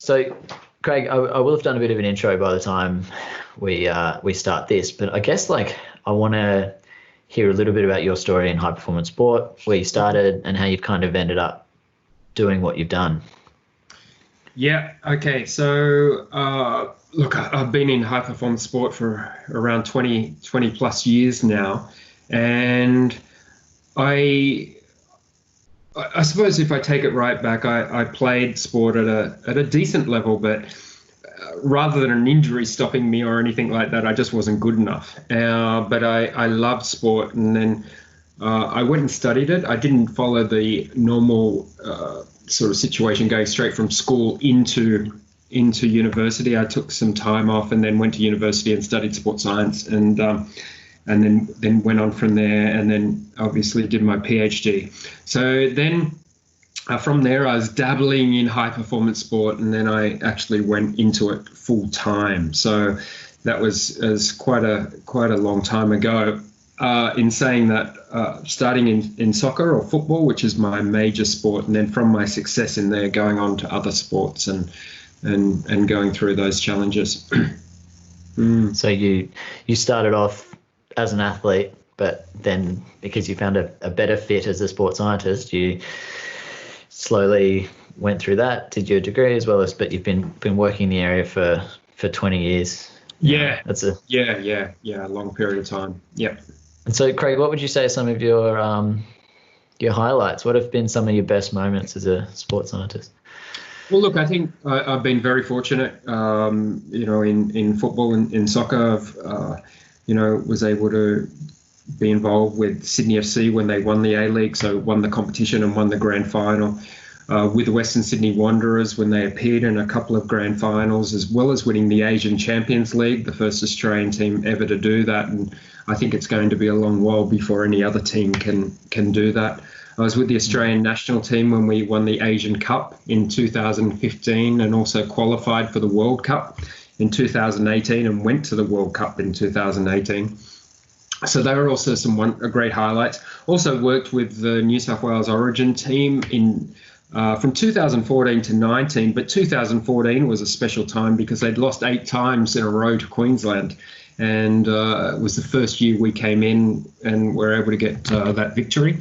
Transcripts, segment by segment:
So, Craig, I will have done a bit of an intro by the time we start this, but I guess like I want to hear a little bit about your story in high performance sport, where you started, and how you've kind of ended up doing what you've done. Yeah. Okay. So, look, I've been in high performance sport for around 20 plus years now. And I, I suppose if I take it right back, I played sport at a decent level, but rather than an injury stopping me or anything like that, I just wasn't good enough. But I loved sport, and then I went and studied it. I didn't follow the normal sort of situation going straight from school into university. I took some time off and then went to university and studied sports science, and then went on from there, and then obviously did my PhD. So then from there, I was dabbling in high performance sport, and then I actually went into it full time. So that was quite a long time ago. In saying that, starting in soccer or football, which is my major sport, and then from my success in there, going on to other sports and going through those challenges. So you started off as an athlete, but then because you found a better fit as a sports scientist, you slowly went through that, did your degree as well as, but you've been working in the area for 20 years. Yeah, That's a long period of time. Yep. And so, Craig, what would you say are some of your highlights? What have been some of your best moments as a sports scientist? Well, look, I think I've been very fortunate, in football and in soccer. I've, was able to be involved with Sydney FC when they won the A-League, so won the competition and won the grand final. With the Western Sydney Wanderers when they appeared in a couple of grand finals, as well as winning the Asian Champions League, the first Australian team ever to do that. And I think it's going to be a long while before any other team can do that. I was with the Australian national team when we won the Asian Cup in 2015, and also qualified for the World Cup in 2018 and went to the World Cup in 2018. So they were also some great highlights. Also worked with the New South Wales Origin team from 2014 to 19, but 2014 was a special time because they'd lost 8 times in a row to Queensland. And it was the first year we came in and were able to get that victory.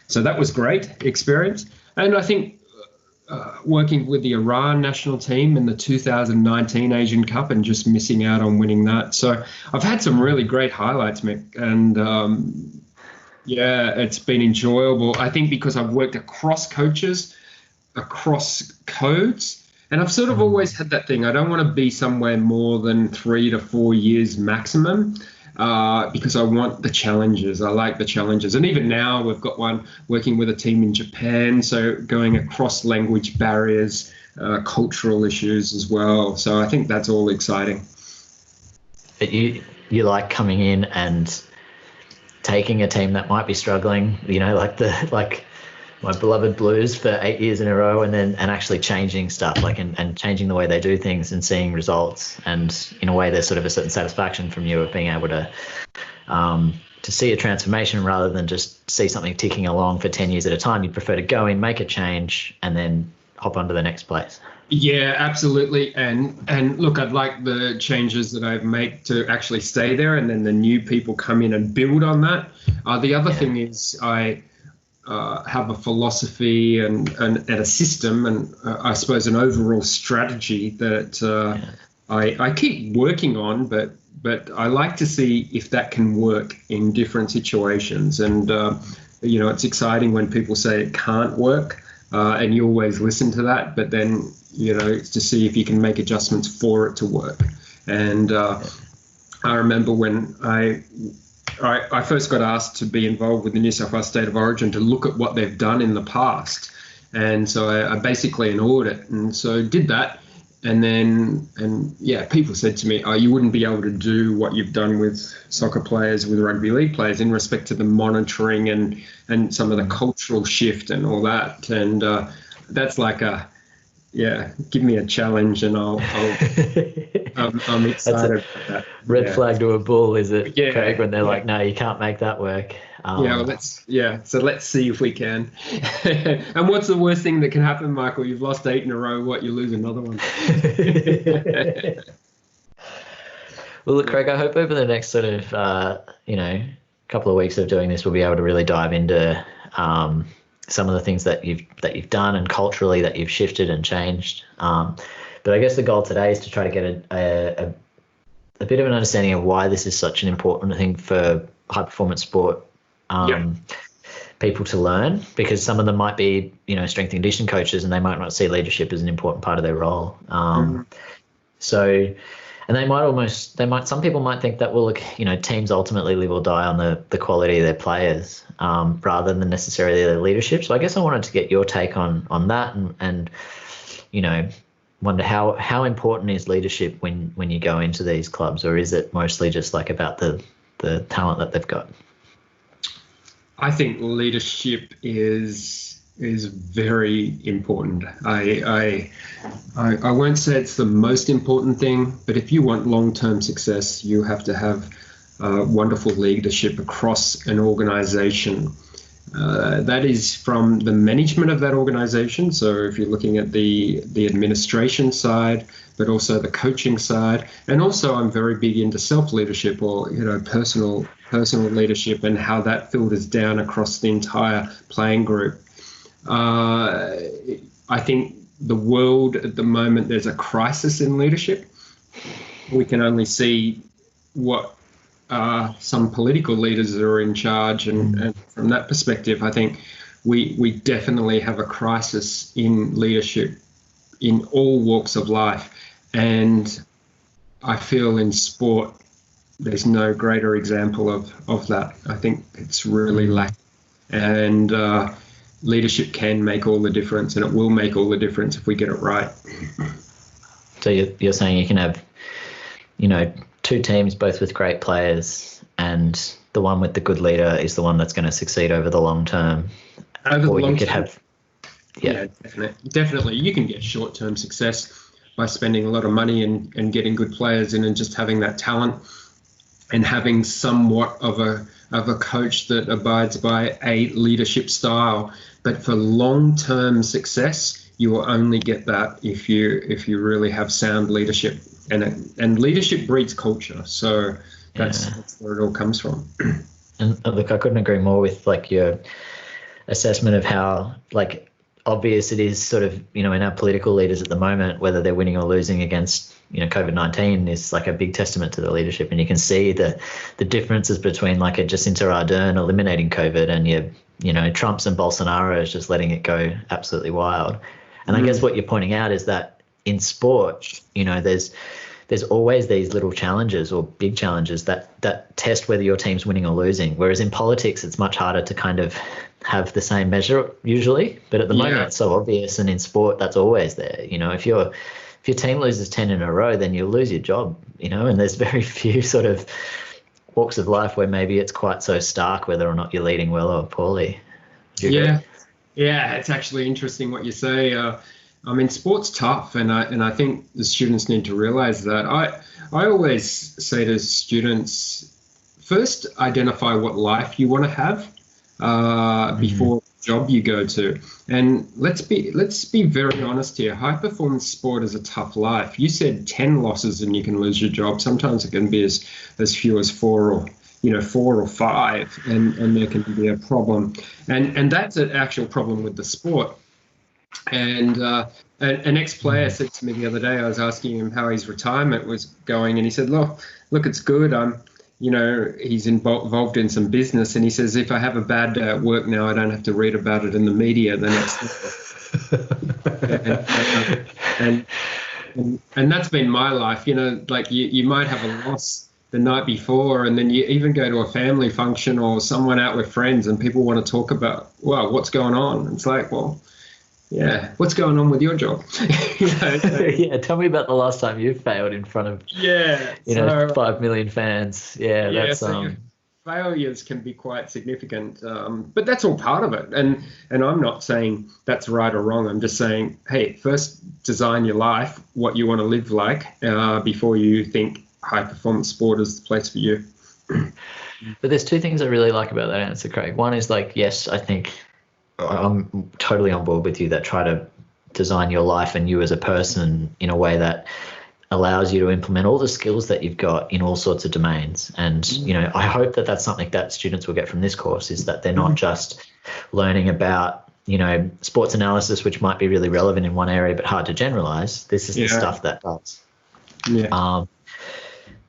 So that was great experience. And I think working with the Iran national team in the 2019 Asian Cup and just missing out on winning that. So I've had some really great highlights, Mick. And it's been enjoyable. I think because I've worked across coaches, across codes, and I've sort of always had that thing. I don't want to be somewhere more than 3 to 4 years maximum. Because I want the challenges. I like the challenges. And even now we've got one working with a team in Japan, so going across language barriers, cultural issues as well. So I think that's all exciting. But you like coming in and taking a team that might be struggling, like my beloved Blues for 8 years in a row, and actually changing stuff, and changing the way they do things and seeing results. And in a way, there's sort of a certain satisfaction from you of being able to see a transformation rather than just see something ticking along for 10 years at a time. You'd prefer to go in, make a change, and then hop on to the next place. Yeah, absolutely. And look, I'd like the changes that I've made to actually stay there, and then the new people come in and build on that. The other thing is I have a philosophy and a system, and I suppose an overall strategy that I keep working on, but I like to see if that can work in different situations. And it's exciting when people say it can't work, and you always listen to that, but then it's to see if you can make adjustments for it to work. And I remember when I first got asked to be involved with the New South Wales State of Origin to look at what they've done in the past. And so I basically an audit, and so did that. And people said to me, you wouldn't be able to do what you've done with soccer players, with rugby league players, in respect to the monitoring and some of the cultural shift and all that. And that's like give me a challenge and I'm excited about that. Red flag to a bull, is it, Yeah, Craig, when they're like, no, you can't make that work. So let's see if we can. And what's the worst thing that can happen, Michael? You've lost 8 in a row. What, you lose another one? Well, look, Craig, I hope over the next sort of couple of weeks of doing this, we'll be able to really dive into some of the things that you've done and culturally that you've shifted and changed. But I guess the goal today is to try to get a bit of an understanding of why this is such an important thing for high performance sport people to learn, because some of them might be, strength and conditioning coaches, and they might not see leadership as an important part of their role. So, and some people might think that, well, look, teams ultimately live or die on the quality of their players, rather than necessarily their leadership. So I guess I wanted to get your take on that and wonder how important is leadership when you go into these clubs, or is it mostly just like about the talent that they've got? I think leadership is very important. I won't say it's the most important thing, but if you want long-term success, you have to have wonderful leadership across an organization. That is from the management of that organization. So if you're looking at the administration side, but also the coaching side, and also I'm very big into self-leadership, or personal leadership, and how that filters down across the entire playing group. I think the world at the moment, there's a crisis in leadership. We can only see what some political leaders that are in charge, and from that perspective, I think we definitely have a crisis in leadership in all walks of life. And I feel in sport, there's no greater example of that. I think it's really lacking. And leadership can make all the difference, and it will make all the difference if we get it right. So you're saying you can have, two teams, both with great players, and the one with the good leader is the one that's going to succeed over the long term. Definitely. You can get short-term success by spending a lot of money and getting good players in, and just having that talent, and having somewhat of a coach that abides by a leadership style. But for long-term success, you will only get that if you really have sound leadership, and leadership breeds culture. So that's where it all comes from. And look, I couldn't agree more with your assessment of how obvious it is sort of, in our political leaders at the moment, whether they're winning or losing against, COVID-19 is a big testament to the leadership. And you can see the differences between a Jacinta Ardern eliminating COVID and Trump's and Bolsonaro's just letting it go absolutely wild. And I guess what you're pointing out is that in sport, there's always these little challenges or big challenges that test whether your team's winning or losing. Whereas in politics, it's much harder to kind of have the same measure usually. But at the moment, it's so obvious. And in sport, that's always there. If your team loses 10 in a row, then you'll lose your job, and there's very few sort of walks of life where maybe it's quite so stark whether or not you're leading well or poorly. Yeah, it's actually interesting what you say. Sport's tough, and I think the students need to realize that. I always say to students, first identify what life you want to have before the job you go to. And let's be very honest here. High performance sport is a tough life. You said 10 losses and you can lose your job. Sometimes it can be as few as 4 or 5, and there can be a problem. And that's an actual problem with the sport. And an ex-player said to me the other day, I was asking him how his retirement was going, and he said, look, it's good. He's involved in some business, and he says, if I have a bad day at work now, I don't have to read about it in the media the next day. And that's been my life. You might have a loss the night before, and then you even go to a family function or someone out with friends, and people want to talk about, well, what's going on? It's like, well, yeah, what's going on with your job? Yeah, tell me about the last time you failed in front of 5 million fans. That's failures can be quite significant, but that's all part of it. And I'm not saying that's right or wrong. I'm just saying, hey, first design your life, what you want to live like, before you think high performance sport is the place for you. But there's two things I really like about that answer, Craig. One is like, yes, I think I'm totally on board with you that try to design your life and you as a person in a way that allows you to implement all the skills that you've got in all sorts of domains. And, you know, I hope that that's something that students will get from this course, is that they're not just learning about, you know, sports analysis, which might be really relevant in one area but hard to generalize. This is the stuff that does. Yeah.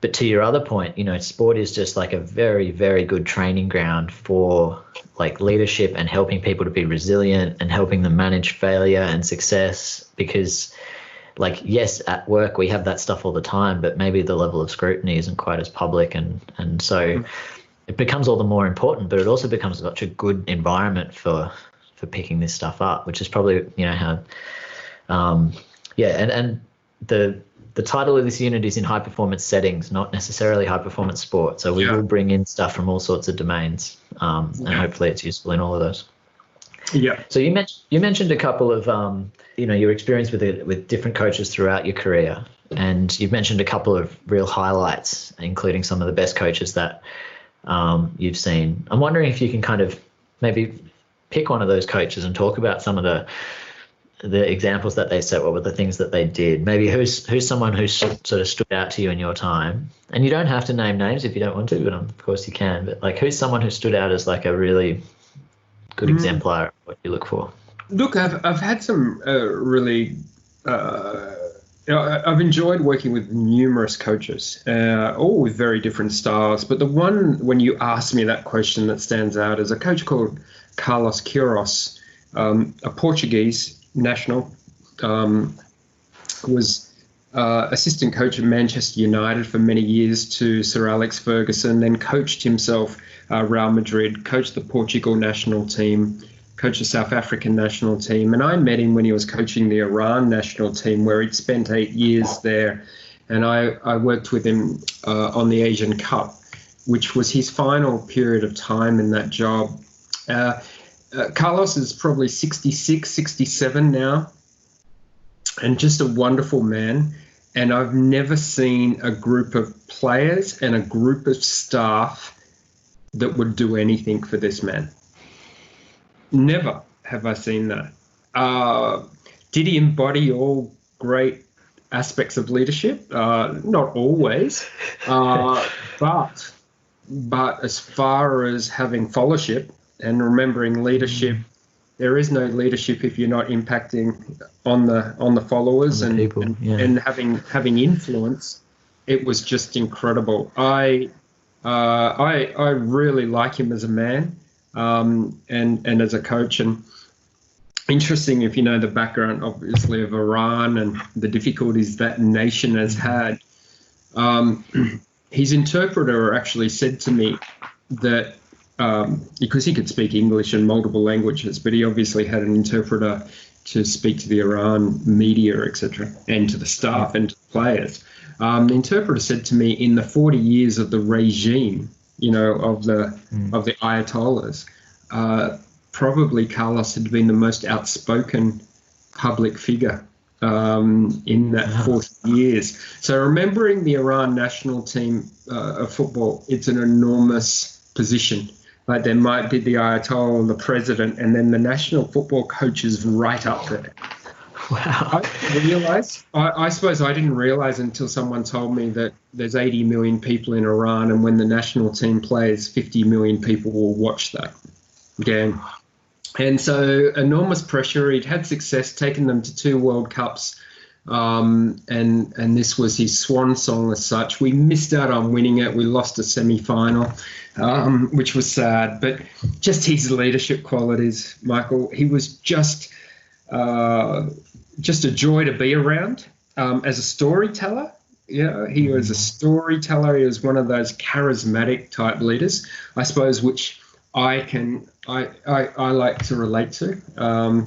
But to your other point, you know, sport is just like a very, very good training ground for like leadership and helping people to be resilient and helping them manage failure and success. Because, like, yes, at work we have that stuff all the time, but maybe the level of scrutiny isn't quite as public, and so it becomes all the more important. But it also becomes such a good environment for picking this stuff up, which is probably, you know, how and the title of this unit is in high performance settings, not necessarily high performance sport. So we will bring in stuff from all sorts of domains, and hopefully it's useful in all of those. Yeah. So you mentioned a couple of you know, your experience with different coaches throughout your career, and you've mentioned a couple of real highlights, including some of the best coaches that you've seen. I'm wondering if you can kind of maybe pick one of those coaches and talk about some of the examples that they set. What were the things that they did? Maybe who's someone who sort of stood out to you in your time? And you don't have to name names if you don't want to, but of course you can. But like, who's someone who stood out as like a really good exemplar of what you look for? Look, I've had some really. I've enjoyed working with numerous coaches, all with very different styles. But the one, when you ask me that question, that stands out is a coach called Carlos Queiroz, a Portuguese national, was assistant coach at Manchester United for many years to Sir Alex Ferguson, then coached himself Real Madrid, coached the Portugal national team, coached the South African national team. And I met him when he was coaching the Iran national team, where he'd spent 8 years there. And I worked with him on the Asian Cup, which was his final period of time in that job. Carlos is probably 66, 67 now, and just a wonderful man. And I've never seen a group of players and a group of staff that would do anything for this man. Never have I seen that. Did he embody all great aspects of leadership? Not always, but as far as having fellowship and remembering leadership, there is no leadership if you're not impacting on the followers and people, and having influence. It was just incredible. I really like him as a man, and as a coach. And interesting, if you know the background, obviously, of Iran and the difficulties that nation has had. His interpreter actually said to me that, because he could speak English and multiple languages, but he obviously had an interpreter to speak to the Iran media, etc., and to the staff and to the players. The interpreter said to me, in the 40 years of the regime, you know, of the Ayatollahs, probably Carlos had been the most outspoken public figure in that 40 years. So remembering the Iran national team of football, it's an enormous position. Like, there might be the Ayatollah, the president, and then the national football coach is right up there. Wow. I suppose I didn't realize until someone told me that there's 80 million people in Iran, and when the national team plays, 50 million people will watch that game. And so enormous pressure. He'd had success, taken them to 2 World Cups, and this was his swan song as such. We missed out on winning it. We lost a semi-final, which was sad. But just his leadership qualities, Michael, he was just a joy to be around. As a storyteller, he was a storyteller. He was one of those charismatic type leaders, I suppose, which I like to relate to.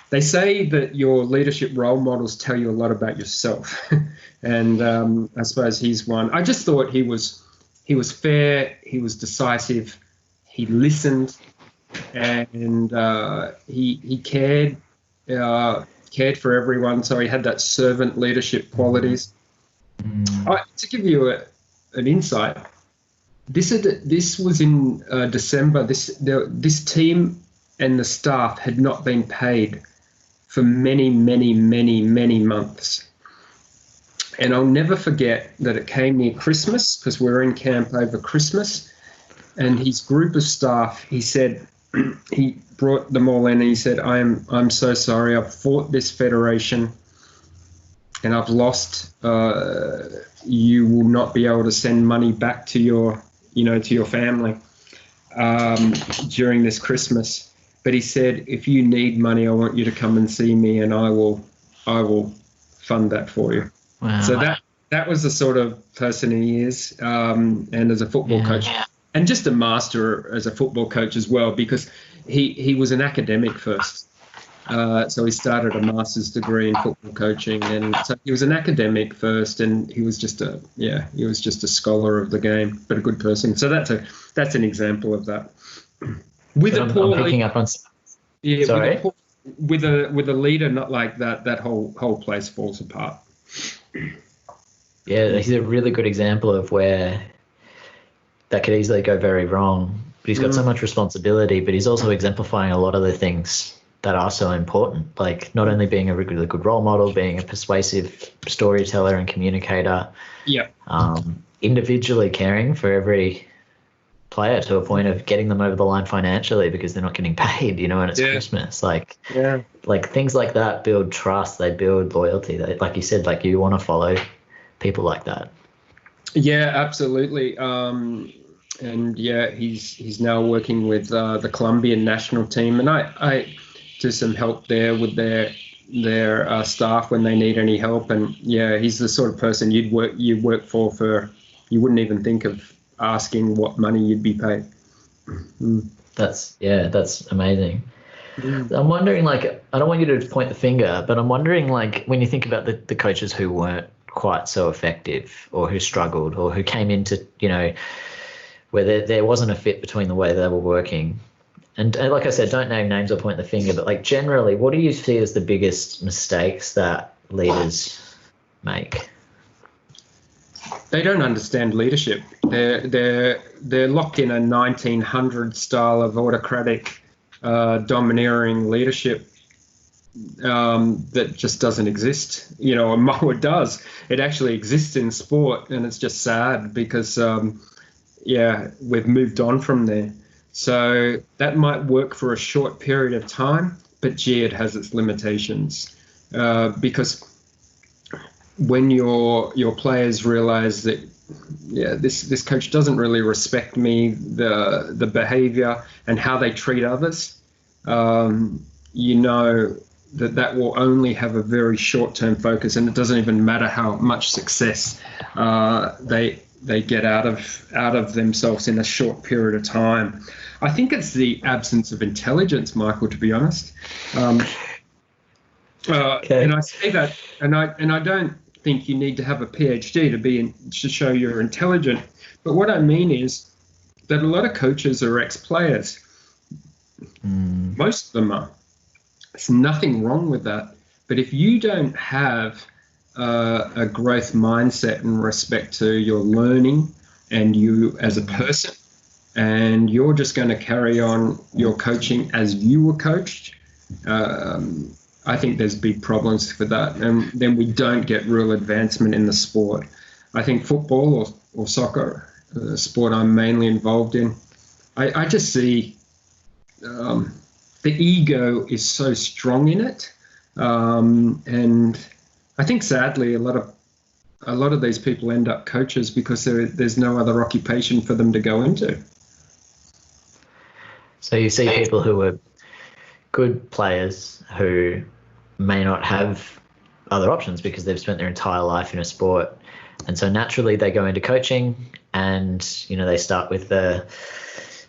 They say that your leadership role models tell you a lot about yourself, and I suppose he's one. I just thought he was fair, he was decisive, he listened, and he cared for everyone. So he had that servant leadership qualities. To give you an insight, This was in December. This team and the staff had not been paid for many, many, many, many months. And I'll never forget that it came near Christmas, because we were in camp over Christmas, and his group of staff, he said, he brought them all in and he said, I'm so sorry, I've fought this federation and I've lost. You will not be able to send money back to your family during this Christmas. But he said, if you need money, I want you to come and see me, and I will fund that for you. Wow. So that was the sort of person he is, and as a football coach, and just a master as a football coach as well, because he was an academic first. So he started a master's degree in football coaching, and so he was an academic first, and he was just a scholar of the game, but a good person. So that's an example of that. With I'm picking up on. Sorry. With a leader not like that, that whole place falls apart. Yeah, he's a really good example of where that could easily go very wrong. But he's got so much responsibility, but he's also exemplifying a lot of the things that are so important, like not only being a really good role model, being a persuasive storyteller and communicator, individually caring for every player to a point of getting them over the line financially because they're not getting paid, and it's Christmas. Like things like that build trust, they build loyalty. Like you said, like you want to follow people like that. Yeah, absolutely. And he's now working with the Colombian national team, and I do some help there with their staff when they need any help. And he's the sort of person you work for you wouldn't even think of asking what money you'd be paid. That's amazing. I'm wondering, like, I don't want you to point the finger, but I'm wondering, like, when you think about the coaches who weren't quite so effective, or who struggled, or who came into, where there wasn't a fit between the way they were working. And like I said, don't name names or point the finger, but like generally, what do you see as the biggest mistakes that leaders make? They don't understand leadership. They're locked in a 1900 style of autocratic, domineering leadership that just doesn't exist. It does. It actually exists in sport, and it's just sad because we've moved on from there. So that might work for a short period of time, but gee, it has its limitations, because when your players realize that this coach doesn't really respect me, the behavior and how they treat others, that will only have a very short-term focus, and it doesn't even matter how much success they get out of themselves in a short period of time. I think it's the absence of intelligence, Michael, to be honest. Okay. And I say that, and I don't think you need to have a PhD to show you're intelligent. But what I mean is that a lot of coaches are ex-players. Most of them are. There's nothing wrong with that. But if you don't have a growth mindset in respect to your learning and you as a person, and you're just going to carry on your coaching as you were coached, I think there's big problems for that. And then we don't get real advancement in the sport. I think football or soccer, the sport I'm mainly involved in, I just see the ego is so strong in it. And I think sadly a lot of these people end up coaches because there's no other occupation for them to go into. So you see people who are good players who may not have other options because they've spent their entire life in a sport, and so naturally they go into coaching, and they start with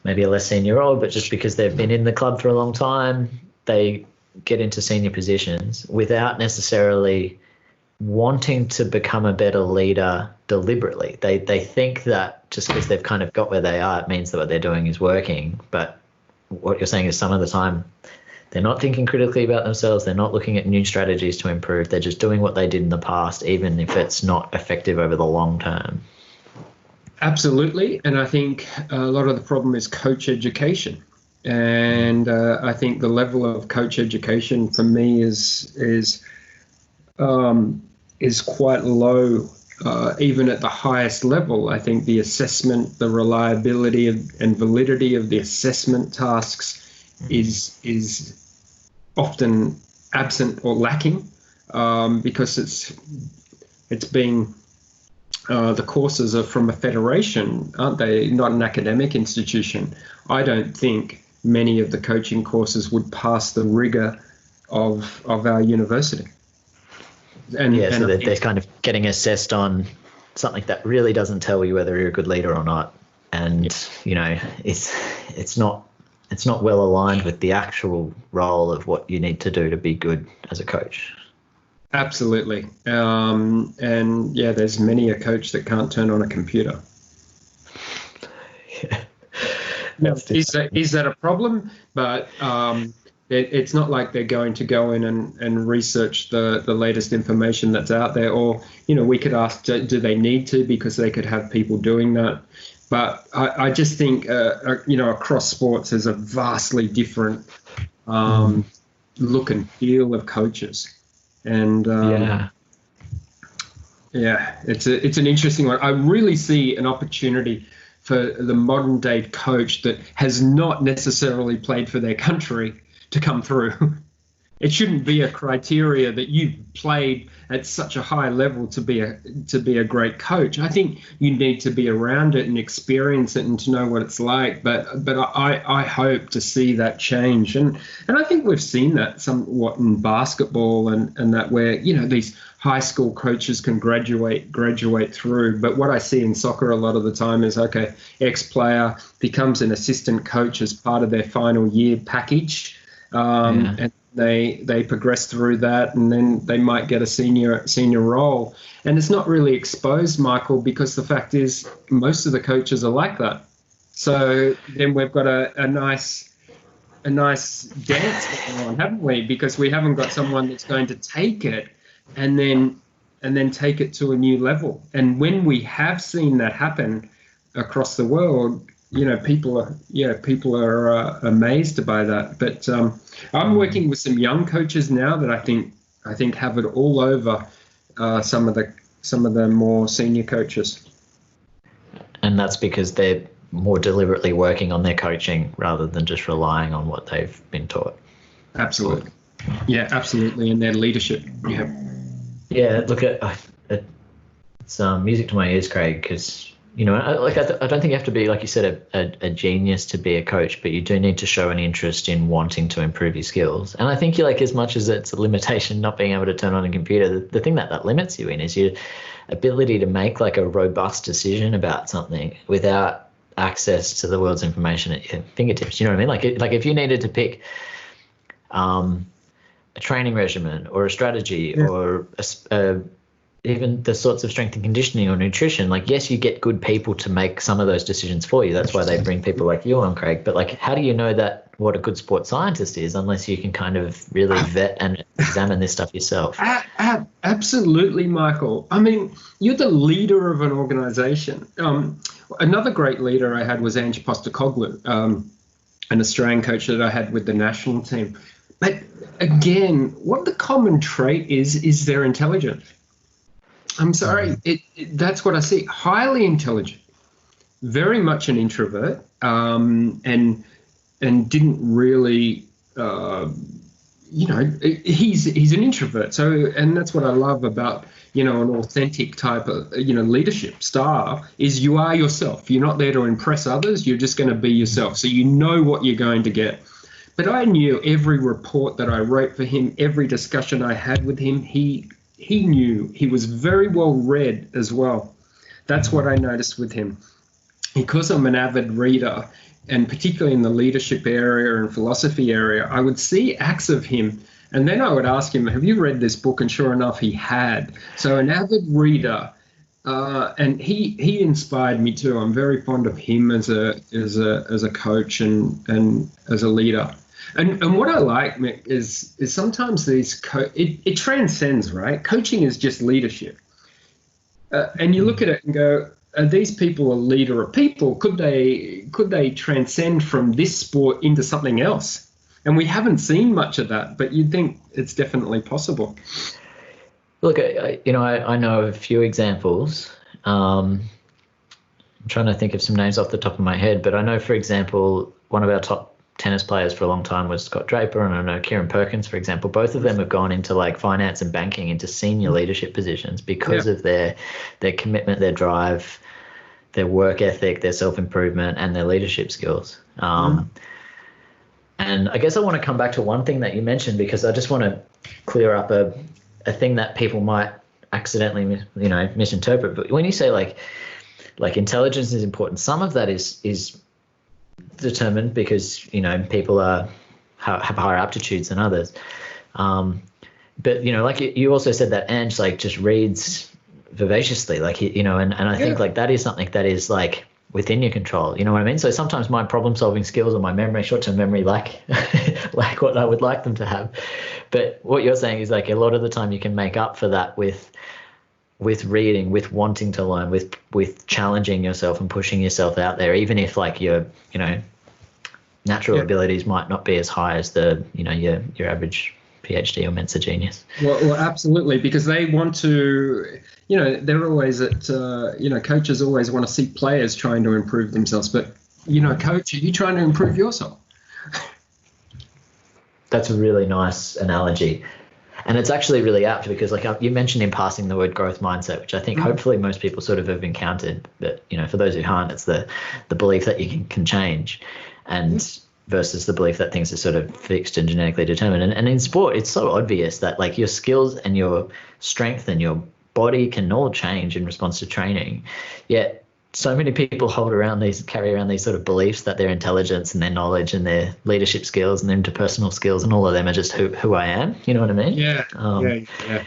maybe a less senior role, but just because they've been in the club for a long time, they get into senior positions without necessarily wanting to become a better leader deliberately. They think that just because they've kind of got where they are, it means that what they're doing is working. But what you're saying is some of the time they're not thinking critically about themselves. They're not looking at new strategies to improve. They're just doing what they did in the past, even if it's not effective over the long term. Absolutely, and I think a lot of the problem is coach education, and I think the level of coach education for me is quite low, even at the highest level. I think the assessment, the reliability and validity of the assessment tasks is often absent or lacking, because it's being the courses are from a federation, aren't they? Not an academic institution. I don't think many of the coaching courses would pass the rigor of our university. So they're kind of getting assessed on something that really doesn't tell you whether you're a good leader or not, and it's not well aligned with the actual role of what you need to do to be good as a coach. Absolutely, and yeah, there's many a coach that can't turn on a computer. Yeah. Now, is that a problem? But it's not like they're going to go in and research the latest information that's out there, or we could ask, do they need to, because they could have people doing that. But I just think across sports there's a vastly different look and feel of coaches, and it's an interesting one. I really see an opportunity for the modern day coach that has not necessarily played for their country to come through. It shouldn't be a criteria that you've played at such a high level to be a great coach. I think you need to be around it and experience it and to know what it's like. But I hope to see that change, and I think we've seen that somewhat in basketball and that, where these high school coaches can graduate through. But what I see in soccer a lot of the time is, okay, ex-player becomes an assistant coach as part of their final year package. And they progress through that, and then they might get a senior role. And it's not really exposed, Michael, because the fact is most of the coaches are like that. So then we've got a nice dance going on, haven't we? Because we haven't got someone that's going to take it and then take it to a new level. And when we have seen that happen across the world, people are amazed by that. But I'm working with some young coaches now that I think have it all over some of the more senior coaches. And that's because they're more deliberately working on their coaching rather than just relying on what they've been taught. Absolutely. Yeah, absolutely. And their leadership. Yeah. Yeah. Look, it's music to my ears, Craig, because I don't think you have to be, like you said, a genius to be a coach, but you do need to show an interest in wanting to improve your skills. And I think as much as it's a limitation not being able to turn on a computer, the thing that limits you in is your ability to make like a robust decision about something without access to the world's information at your fingertips. You know what I mean? Like if you needed to pick a training regimen or a strategy or even the sorts of strength and conditioning or nutrition, yes, you get good people to make some of those decisions for you. That's why they bring people like you on, Craig. But how do you know that what a good sports scientist is unless you can kind of really vet and examine this stuff yourself? Absolutely, Michael. I mean, you're the leader of an organization. Another great leader I had was Ange Postecoglou, an Australian coach that I had with the national team. But again, what the common trait is their intelligence. I'm sorry, that's what I see. Highly intelligent, very much an introvert, and didn't really, he's an introvert. So, and that's what I love about, an authentic type of, leadership style is you are yourself. You're not there to impress others. You're just going to be yourself. So you know what you're going to get. But I knew every report that I wrote for him, every discussion I had with him, he knew. He was very well read as well. That's what I noticed with him. Because I'm an avid reader, and particularly in the leadership area and philosophy area, I would see acts of him, and then I would ask him, have you read this book? And sure enough, he had. So an avid reader, and he inspired me too. I'm very fond of him as a coach and as a leader. And what I like, Mick, is sometimes these it transcends, right? Coaching is just leadership. And you look at it and go, are these people a leader of people? Could they transcend from this sport into something else? And we haven't seen much of that, but you'd think it's definitely possible. Look, I know a few examples. I'm trying to think of some names off the top of my head, but I know, for example, one of our top tennis players for a long time was Scott Draper, and I know Kieran Perkins, for example. Both of them have gone into like finance and banking, into senior leadership positions because of their commitment, their drive, their work ethic, their self-improvement, and their leadership skills. And I guess I want to come back to one thing that you mentioned, because I just want to clear up a thing that people might accidentally, misinterpret. But when you say like intelligence is important, some of that is determined because people have higher aptitudes than others. But like you also said that Ange like just reads vivaciously, like and I think like that is something that is like within your control. You know what I mean? So sometimes my problem solving skills or my memory, short-term memory, like what I would like them to have. But what you're saying is like a lot of the time you can make up for that with reading, with wanting to learn, with challenging yourself and pushing yourself out there, even if like your natural abilities might not be as high as the your average PhD or Mensa genius. Well, absolutely, because they want to, they're always at, coaches always want to see players trying to improve themselves. But, coach, are you trying to improve yourself? That's a really nice analogy. And it's actually really apt because, like you mentioned in passing, the word growth mindset, which I think hopefully most people sort of have encountered. But, for those who aren't, it's the belief that you can change, and versus the belief that things are sort of fixed and genetically determined. And in sport, it's so obvious that like your skills and your strength and your body can all change in response to training. Yet so many people carry around these sort of beliefs that their intelligence and their knowledge and their leadership skills and their interpersonal skills and all of them are just who I am. You know what I mean? Yeah.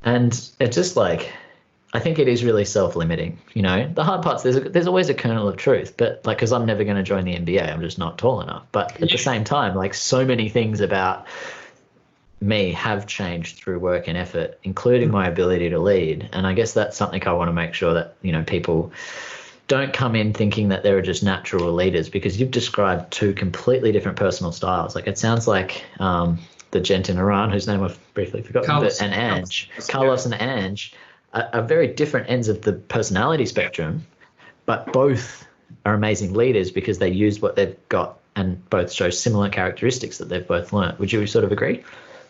And it's just like, I think it is really self-limiting. The hard part's there's always a kernel of truth, but like, because I'm never going to join the NBA, I'm just not tall enough. But at the same time, like so many things about me have changed through work and effort, including my ability to lead. And I guess that's something I want to make sure that people don't come in thinking that they're just natural leaders, because you've described two completely different personal styles. Like it sounds like the gent in Iran, whose name I've briefly forgotten, Carlos and Ange are very different ends of the personality spectrum, but both are amazing leaders because they use what they've got and both show similar characteristics that they've both learned. Would you sort of agree?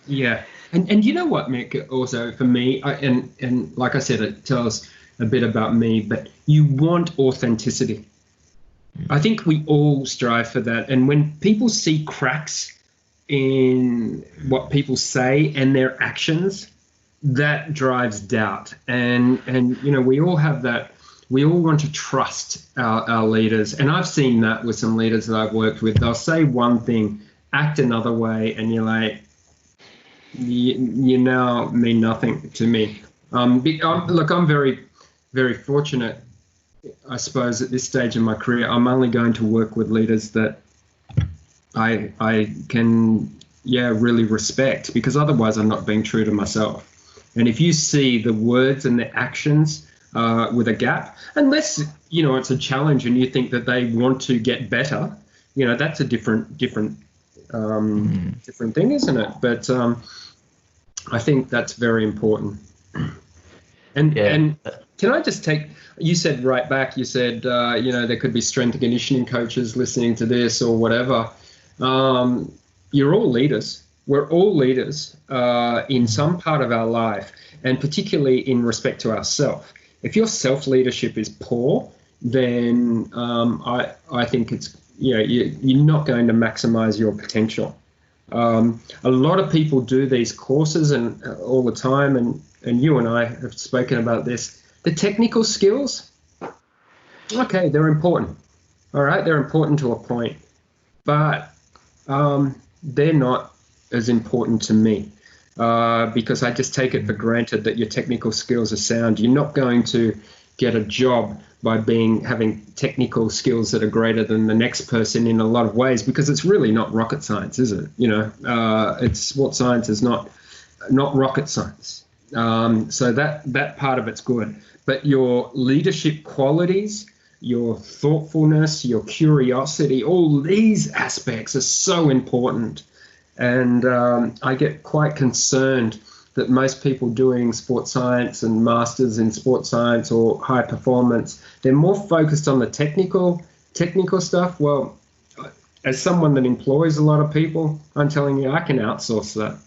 Yeah. And you know what, Mick, also for me, and like I said, it tells a bit about me, but you want authenticity. I think we all strive for that. And when people see cracks in what people say and their actions, that drives doubt. And we all have that. We all want to trust our leaders. And I've seen that with some leaders that I've worked with. They'll say one thing, act another way, and you're like, you now mean nothing to me. Look, I'm very, very fortunate, I suppose, at this stage in my career. I'm only going to work with leaders that I can, really respect, because otherwise I'm not being true to myself. And if you see the words and the actions with a gap, unless, it's a challenge and you think that they want to get better, that's a different thing, isn't it? But I think that's very important. And can I just you said right back, you said, there could be strength and conditioning coaches listening to this or whatever. You're all leaders. We're all leaders in some part of our life, and particularly in respect to ourselves. If your self-leadership is poor, then I think it's, you're not going to maximize your potential. A lot of people do these courses and all the time, and you and I have spoken about this. The technical skills, okay, they're important. All right, they're important to a point, but they're not as important to me because I just take it for granted that your technical skills are sound. You're not going to get a job by having technical skills that are greater than the next person in a lot of ways, because it's really not rocket science, is it? It's sports science is not rocket science. So that part of it's good. But your leadership qualities, your thoughtfulness, your curiosity, all these aspects are so important. And I get quite concerned that most people doing sports science and masters in sports science or high performance, they're more focused on the technical stuff. Well, as someone that employs a lot of people, I'm telling you, I can outsource that.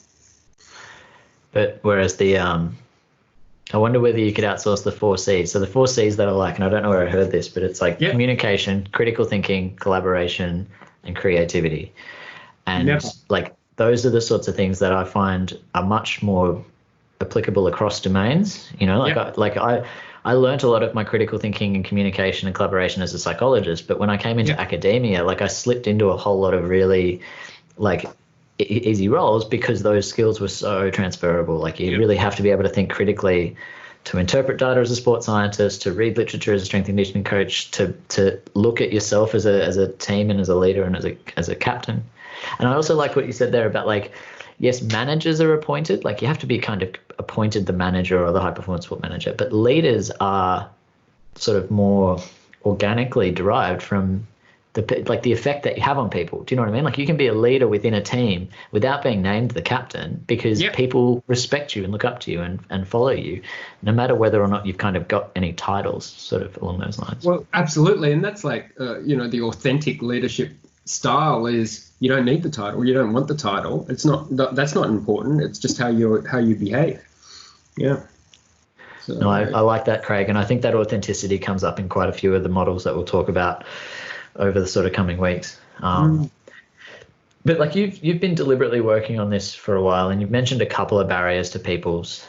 But whereas I wonder whether you could outsource the 4 C's. So the 4 C's that I like, and I don't know where I heard this, but it's like communication, critical thinking, collaboration, and creativity. And like those are the sorts of things that I find are much more applicable across domains. You know, I learned a lot of my critical thinking and communication and collaboration as a psychologist, but when I came into academia, like I slipped into a whole lot of really like easy roles because those skills were so transferable. Like you really have to be able to think critically, to interpret data as a sports scientist, to read literature as a strength and conditioning coach, to look at yourself as a team and as a leader and as a captain. And I also like what you said there about like, yes, managers are appointed. Like you have to be kind of appointed the manager or the high performance sport manager, but leaders are sort of more organically derived from the effect that you have on people. Do you know what I mean? Like you can be a leader within a team without being named the captain because people respect you and look up to you and follow you, no matter whether or not you've kind of got any titles sort of along those lines. Well, absolutely. And that's like, the authentic leadership style is you don't need the title. You don't want the title. That's not important. It's just how you behave. Yeah. So, no, I like that, Craig. And I think that authenticity comes up in quite a few of the models that we'll talk about over the sort of coming weeks. But like you've been deliberately working on this for a while, and you've mentioned a couple of barriers to people's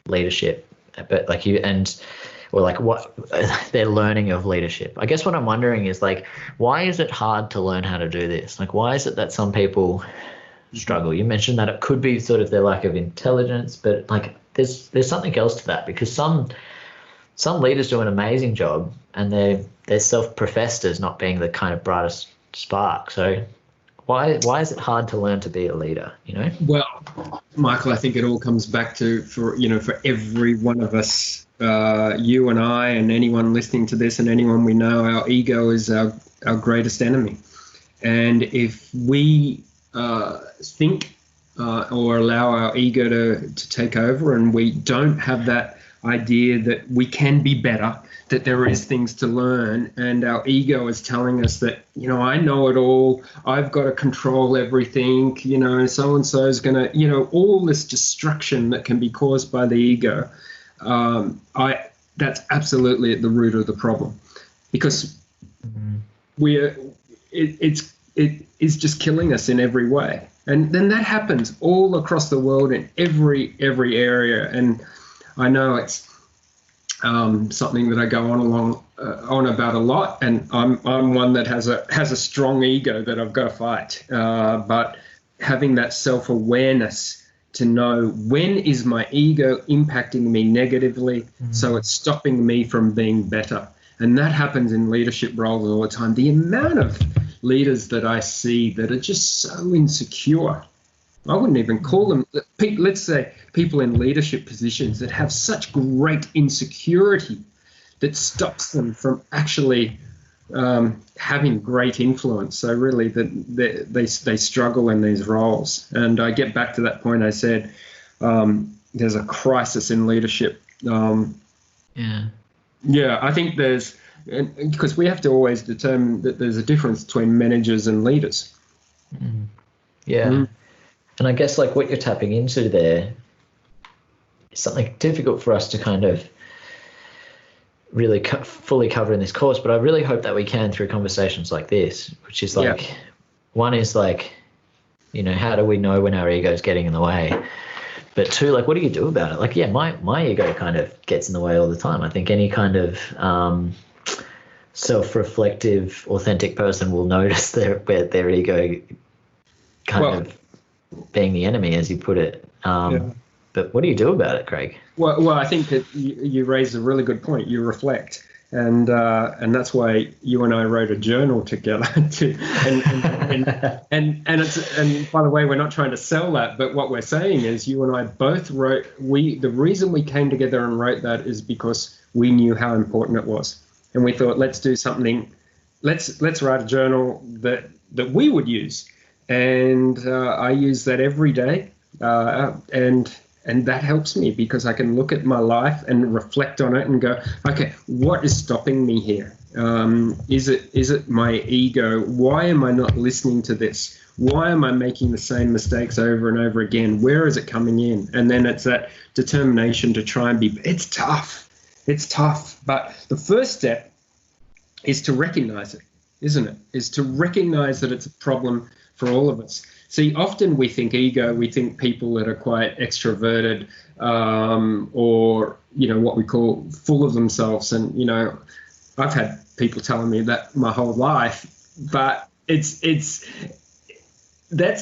leadership, but like what their learning of leadership. I guess what I'm wondering is like, why is it hard to learn how to do this? Like, why is it that some people struggle? You mentioned that it could be sort of their lack of intelligence, but like there's something else to that, because some leaders do an amazing job and they're self-professed as not being the kind of brightest spark. So why is it hard to learn to be a leader, you know? Well, Michael, I think it all comes back to for every one of us, you and I and anyone listening to this and anyone we know, our ego is our greatest enemy. And if we think or allow our ego to take over, and we don't have that idea that we can be better, that there is things to learn, and our ego is telling us that, I know it all, I've got to control everything, so-and-so is going to, all this destruction that can be caused by the ego, that's absolutely at the root of the problem, because it is just killing us in every way. And then that happens all across the world in every area. And I know it's something that I go on about a lot, and I'm one that has a strong ego that I've got to fight. But having that self-awareness to know when is my ego impacting me negatively, so it's stopping me from being better. And that happens in leadership roles all the time. The amount of leaders that I see that are just so insecure, I wouldn't even call them, let's say people in leadership positions that have such great insecurity that stops them from actually having great influence. So really they struggle in these roles. And I get back to that point I said, there's a crisis in leadership. Yeah, I think because we have to always determine that there's a difference between managers and leaders. And I guess like what you're tapping into there is something difficult for us to kind of really fully cover in this course, but I really hope that we can through conversations like this, which is like, one is like, how do we know when our ego is getting in the way? But two, like, what do you do about it? Like, my ego kind of gets in the way all the time. I think any kind of self-reflective, authentic person will notice their ego kind of being the enemy, as you put it. But what do you do about it, Craig? Well, I think that you raise a really good point. You reflect. And that's why you and I wrote a journal together. And by the way, we're not trying to sell that, but what we're saying is you and I both wrote. The reason we came together and wrote that is because we knew how important it was, and we thought, let's do something. Let's write a journal that we would use, and I use that every day, and that helps me because I can look at my life and reflect on it and go, okay, what is stopping me here? Is it my ego? Why am I not listening to this? Why am I making the same mistakes over and over again? Where is it coming in? And then it's that determination to try and be. It's tough. But the first step is to recognize it, isn't it? Is to recognize that it's a problem for all of us. See, often we think ego, we think people that are quite extroverted, or, what we call full of themselves. And, I've had people telling me that my whole life, but that's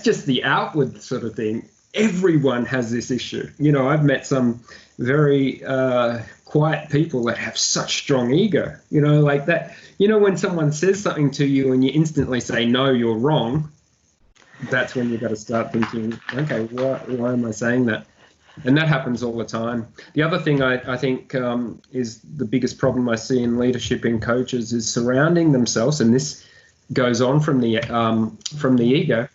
just the outward sort of thing. Everyone has this issue. I've met some very quiet people that have such strong ego, like that. When someone says something to you and you instantly say, no, you're wrong, that's when you've got to start thinking, okay, why am I saying that? And that happens all the time. The other thing I think is the biggest problem I see in leadership in coaches is surrounding themselves, and this goes on from the ego.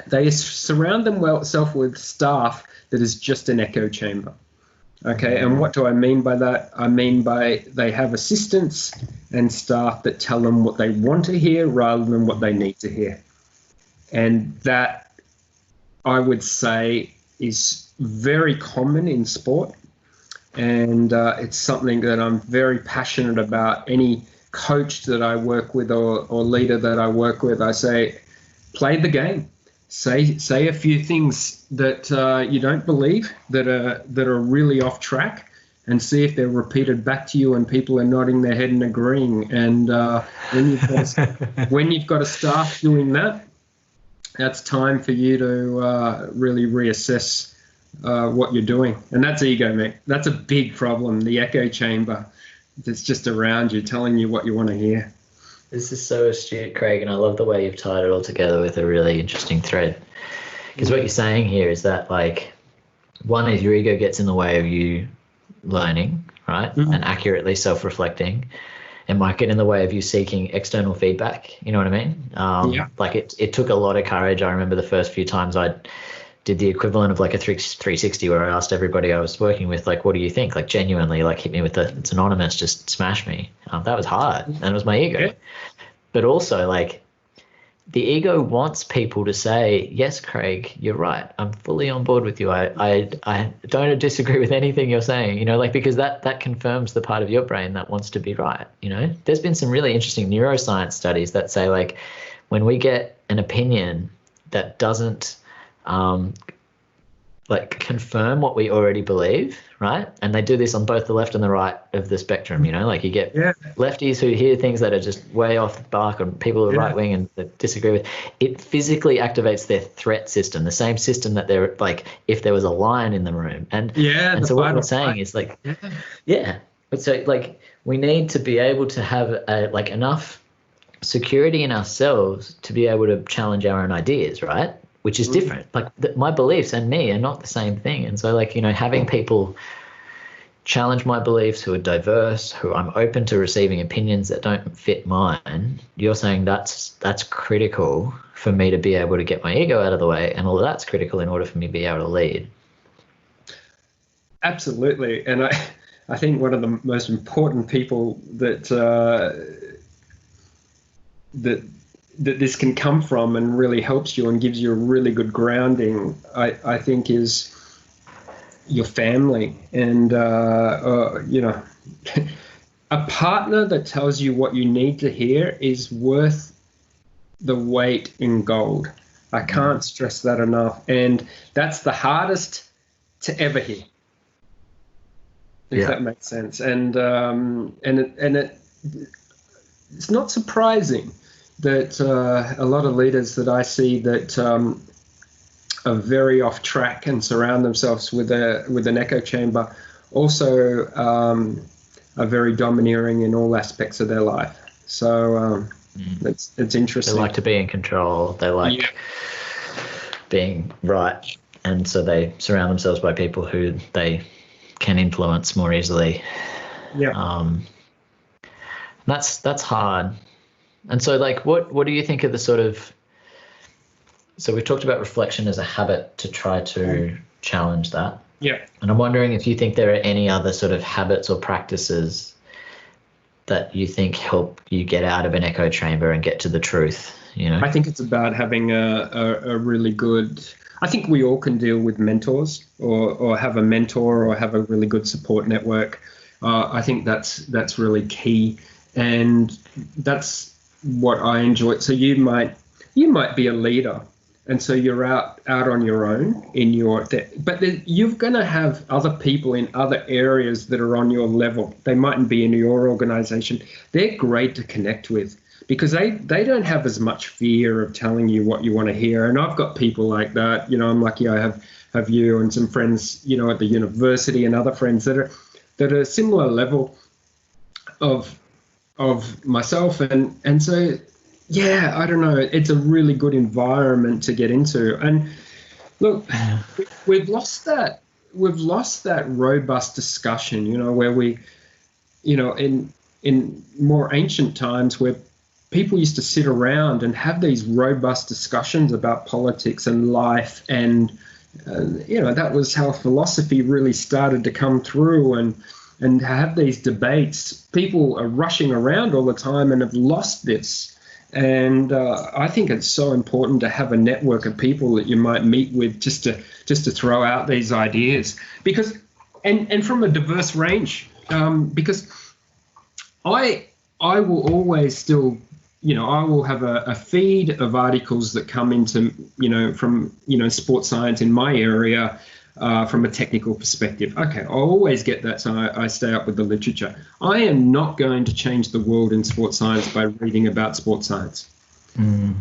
They surround themselves with staff that is just an echo chamber. Okay, and what do I mean by that? I mean by they have assistants and staff that tell them what they want to hear rather than what they need to hear. And that, I would say, is very common in sport. And it's something that I'm very passionate about. Any coach that I work with or leader that I work with, I say, play the game. Say a few things that you don't believe, that are really off track, and see if they're repeated back to you and people are nodding their head and agreeing. And when you've got a staff doing that, that's time for you to really reassess what you're doing. And that's ego, mate. That's a big problem, the echo chamber that's just around you, telling you what you want to hear. This is so astute, Craig, and I love the way you've tied it all together with a really interesting thread. Because what you're saying here is that, like, one is your ego gets in the way of you learning, right? Mm-hmm. And accurately self-reflecting. It might get in the way of you seeking external feedback. You know what I mean? Yeah. Like it took a lot of courage. I remember the first few times I did the equivalent of like a 360 where I asked everybody I was working with, like, what do you think? Like, genuinely, like, hit me with it's anonymous, just smash me. That was hard. And it was my ego. Yeah. But also, like, the ego wants people to say, yes, Craig, you're right. I'm fully on board with you. I don't disagree with anything you're saying, like, because that confirms the part of your brain that wants to be right. There's been some really interesting neuroscience studies that say, like, when we get an opinion that doesn't confirm what we already believe, right? And they do this on both the left and the right of the spectrum, like you get lefties who hear things that are just way off the mark, and people who are right wing and that disagree with. It physically activates their threat system, the same system that they're like if there was a lion in the room. And so what I'm saying is like, but so like we need to be able to have enough security in ourselves to be able to challenge our own ideas, right? Which is different. Like my beliefs and me are not the same thing. And so like, having people challenge my beliefs who are diverse, who I'm open to receiving opinions that don't fit mine, you're saying that's critical for me to be able to get my ego out of the way. And all of that's critical in order for me to be able to lead. Absolutely. And I think one of the most important people that this can come from and really helps you and gives you a really good grounding, I think, is your family. And, a partner that tells you what you need to hear is worth the weight in gold. I can't stress that enough. And that's the hardest to ever hear, if that makes sense. And it's not surprising that a lot of leaders that I see that are very off track and surround themselves with an echo chamber also very domineering in all aspects of their life. So it's interesting. They like to be in control. They like being right, and so they surround themselves by people who they can influence more easily. That's hard. And so, like, what do you think of the sort of? So we've talked about reflection as a habit to try to challenge that. Yeah. And I'm wondering if you think there are any other sort of habits or practices that you think help you get out of an echo chamber and get to the truth, you know? I think it's about having a really good, I think we all can deal with mentors or have a mentor or have a really good support network. I think that's really key. And that's what I enjoy. So you might be a leader, and so you're out on your own in your, but you're going to have other people in other areas that are on your level. They mightn't be in your organization. They're great to connect with because they don't have as much fear of telling you what you want to hear. And I've got people like that. You know, I'm lucky I have you and some friends, you know, at the university and other friends that are a similar level of myself, and so yeah, I don't know, it's a really good environment to get into. And look, we've lost that robust discussion, you know, where we, you know, in more ancient times where people used to sit around and have these robust discussions about politics and life, and you know, that was how philosophy really started to come through and have these debates. People are rushing around all the time and have lost this. And I think it's so important to have a network of people that you might meet with just to throw out these ideas, because and from a diverse range, because I will always still, you know, I will have a feed of articles that come into, you know, from, you know, sports science in my area, from a technical perspective. Okay, I'll always get that, so I stay up with the literature. I am not going to change the world in sports science by reading about sports science.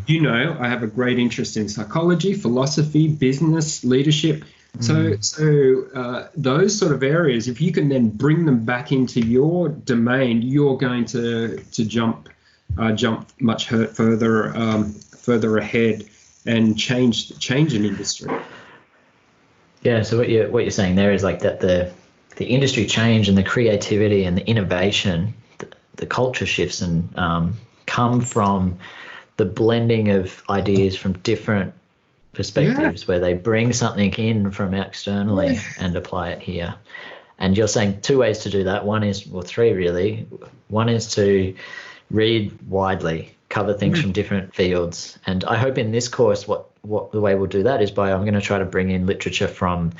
You know, I have a great interest in psychology, philosophy, business, leadership. So those sort of areas, if you can then bring them back into your domain, you're going to jump much further ahead and change an industry. Yeah, so what you're saying there is like that the industry change and the creativity and the innovation, the culture shifts and come from the blending of ideas from different perspectives, where they bring something in from externally and apply it here. And you're saying two ways to do that. One is, well, three really. One is to read widely, cover things from different fields. And I hope in this course, what the way we'll do that is by, I'm going to try to bring in literature from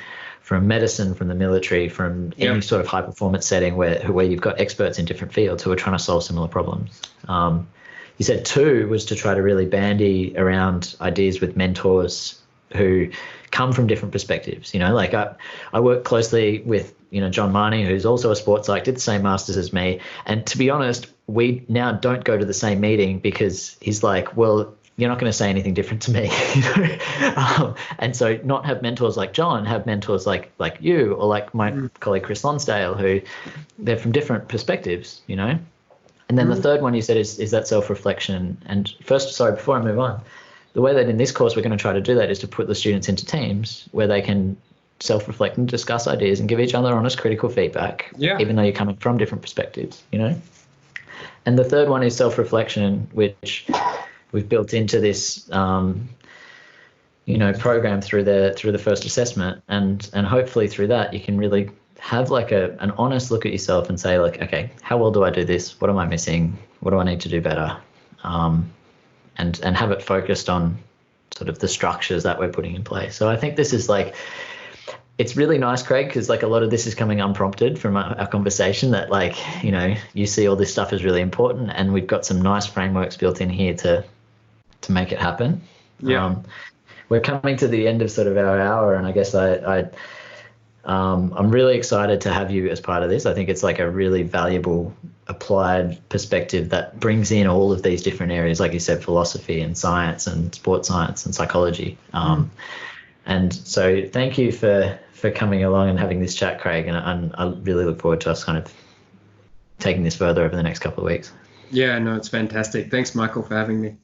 medicine, from the military, from any sort of high performance setting where you've got experts in different fields who are trying to solve similar problems. You said two was to try to really bandy around ideas with mentors who come from different perspectives. You know, like I work closely with, you know, John Marnie, who's also a sports psych, did the same masters as me. And to be honest, we now don't go to the same meeting because he's like, well, you're not going to say anything different to me. And so not have mentors like John, have mentors like you, or like my colleague Chris Lonsdale, who they're from different perspectives, you know. And then the third one you said is that self-reflection. And first, sorry, before I move on, the way that in this course we're going to try to do that is to put the students into teams where they can self-reflect and discuss ideas and give each other honest critical feedback, even though you're coming from different perspectives, you know. And the third one is self-reflection, which we've built into this, you know, program through the first assessment, and hopefully through that you can really have like an honest look at yourself and say, like, okay, how well do I do this? What am I missing? What do I need to do better? And have it focused on sort of the structures that we're putting in place. So I think this is like, it's really nice, Craig, because like a lot of this is coming unprompted from our conversation, that like, you know, you see all this stuff is really important, and we've got some nice frameworks built in here to make it happen. We're coming to the end of sort of our hour, and I guess I'm really excited to have you as part of this. I think it's like a really valuable applied perspective that brings in all of these different areas, like you said, philosophy and science and sports science and psychology. And so thank you for coming along and having this chat, Craig. And I really look forward to us kind of taking this further over the next couple of weeks. Yeah, no, it's fantastic. Thanks, Michael, for having me.